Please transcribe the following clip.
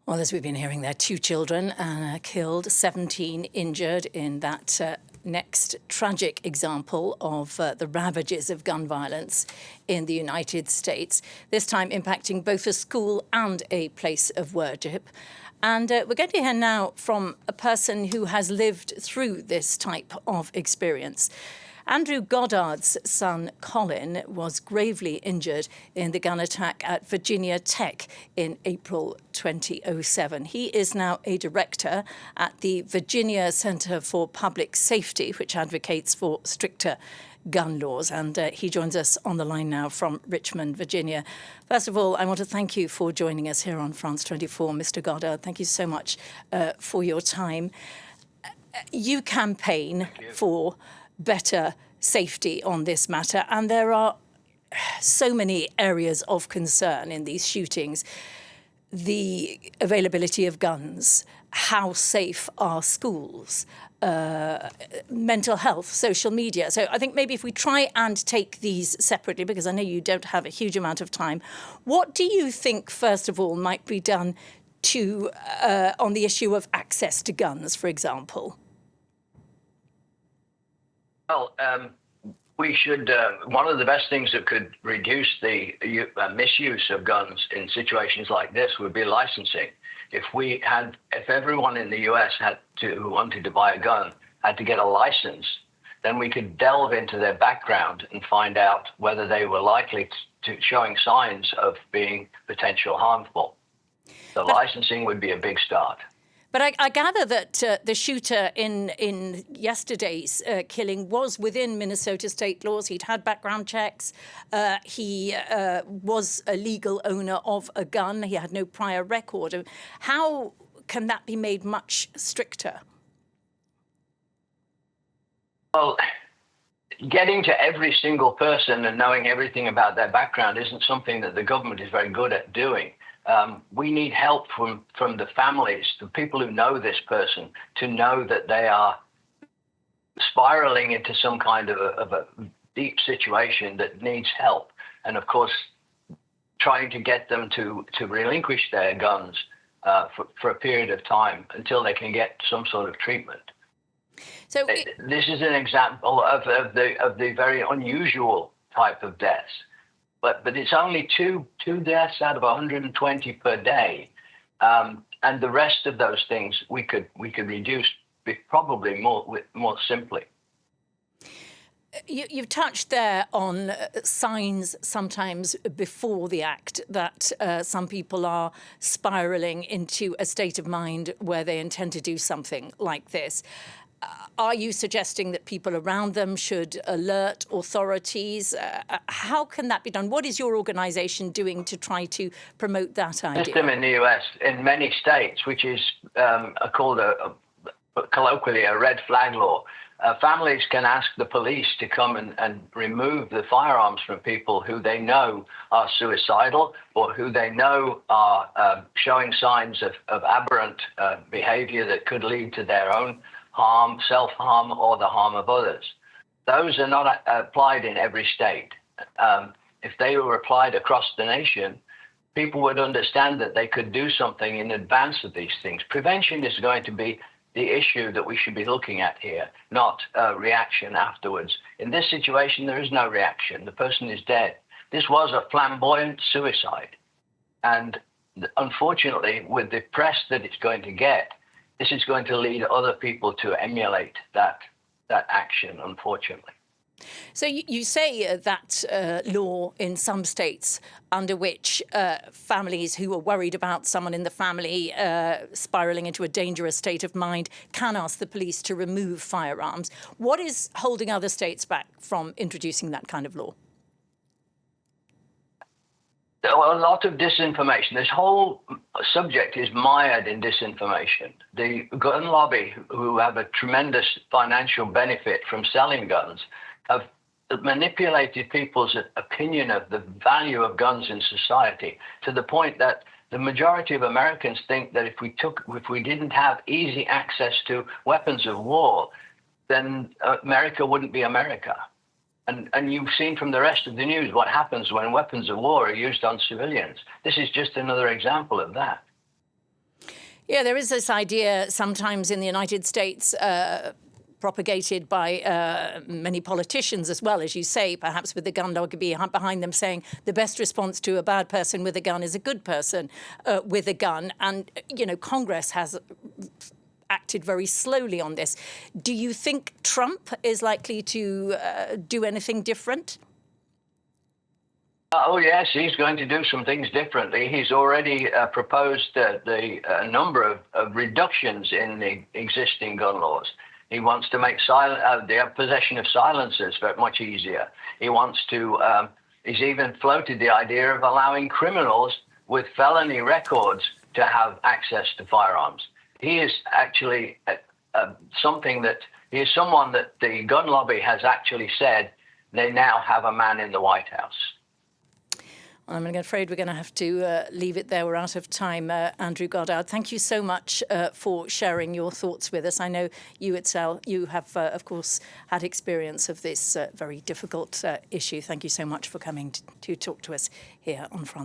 Well, as we've been hearing there, 2 children killed, 17 injured in that next tragic example of the ravages of gun violence in the United States, this time impacting both a school and a place of worship. And we're going to hear now from a person who has lived through this type of experience. Andrew Goddard's son, Colin, was gravely injured in the gun attack at Virginia Tech in April 2007. He is now a director at the Virginia Center for Public Safety, which advocates for stricter gun laws. And he joins us on the line now from Richmond, Virginia. First of all, I want to thank you for joining us here on France 24, Mr. Goddard. Thank you so much for your time. You campaign for better safety on this matter, and there are so many areas of concern in these shootings. The availability of guns, how safe are schools, mental health, social media. So I think maybe if we try and take these separately, because I know you don't have a huge amount of time, what do you think, first of all, might be done to on the issue of access to guns, for example? Well, we should, one of the best things that could reduce the misuse of guns in situations like this would be licensing. If everyone in the US who wanted to buy a gun had to get a license, then we could delve into their background and find out whether they were likely to showing signs of being potential harmful. The licensing would be a big start. But I gather that the shooter in yesterday's killing was within Minnesota state laws. He'd had background checks. He was a legal owner of a gun. He had no prior record. How can that be made much stricter? Well, getting to every single person and knowing everything about their background isn't something that the government is very good at doing. We need help from the families, the people who know this person, to know that they are spiraling into some kind of a deep situation that needs help. And of course, trying to get them to relinquish their guns for a period of time until they can get some sort of treatment. So this is an example of the very unusual type of deaths. But it's only two deaths out of 120 per day, and the rest of those things we could reduce probably more simply. You've touched there on signs sometimes before the act that some people are spiraling into a state of mind where they intend to do something like this. Are you suggesting that people around them should alert authorities? How can that be done? What is your organisation doing to try to promote that idea? System in the US, in many states, which is called colloquially a red flag law. Families can ask the police to come and remove the firearms from people who they know are suicidal or who they know are showing signs of aberrant behaviour that could lead to their own harm, self-harm, or the harm of others. Those are not applied in every state. If they were applied across the nation, people would understand that they could do something in advance of these things. Prevention is going to be the issue that we should be looking at here, not reaction afterwards. In this situation, there is no reaction. The person is dead. This was a flamboyant suicide. And unfortunately, with the press that it's going to get, this is going to lead other people to emulate that action, unfortunately. So you say that law in some states under which families who are worried about someone in the family spiralling into a dangerous state of mind can ask the police to remove firearms. What is holding other states back from introducing that kind of law? A lot of disinformation. This whole subject is mired in disinformation. The gun lobby, who have a tremendous financial benefit from selling guns, have manipulated people's opinion of the value of guns in society to the point that the majority of Americans think that if we didn't have easy access to weapons of war, then America wouldn't be America. And you've seen from the rest of the news what happens when weapons of war are used on civilians. This is just another example of that. Yeah, there is this idea sometimes in the United States propagated by many politicians as well, as you say, perhaps with the gun lobby behind them, saying the best response to a bad person with a gun is a good person with a gun. And, you know, Congress has acted very slowly on this. Do you think Trump is likely to do anything different? Oh, yes, he's going to do some things differently. He's already proposed the number of reductions in the existing gun laws. He wants to make the possession of silencers much easier. He wants to, he's even floated the idea of allowing criminals with felony records to have access to firearms. He is actually he is someone that the gun lobby has actually said they now have a man in the White House. I'm afraid we're going to have to leave it there. We're out of time. Andrew Goddard, thank you so much for sharing your thoughts with us. I know you have, of course, had experience of this very difficult issue. Thank you so much for coming to talk to us here on France.